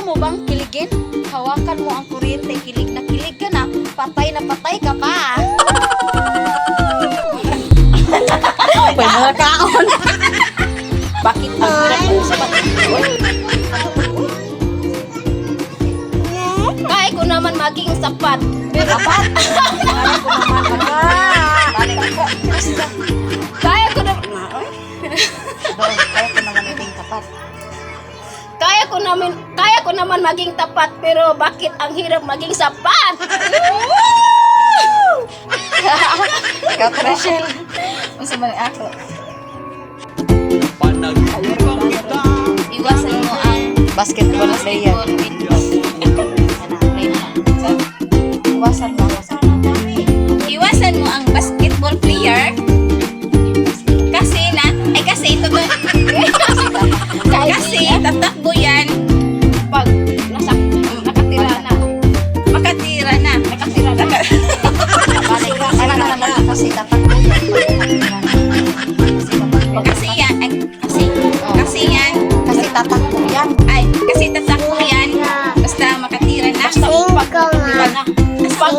mo bang kiligin? Hawakan mo ang kuryente, kilig ka na patay ka pa. May mga kaon. Bakit ang hirap mo sa kaya ko naman maging sapat. Pero sapat? Kaya ko naman maging tapat. Kaya ko naman maging tapat, pero bakit ang hirap maging sapat? Ikaw, Rachel. Masa man ako. Iwasan mo ang basketball player. Iwasan mo ang basketball player. Kasi ito ba? Kasi tatakbo yan pag nakatira na. Kasi tatakbo yan. Kasi tatakbo yan. Kasi tatakbo yan. Basta makatira na. Basta pag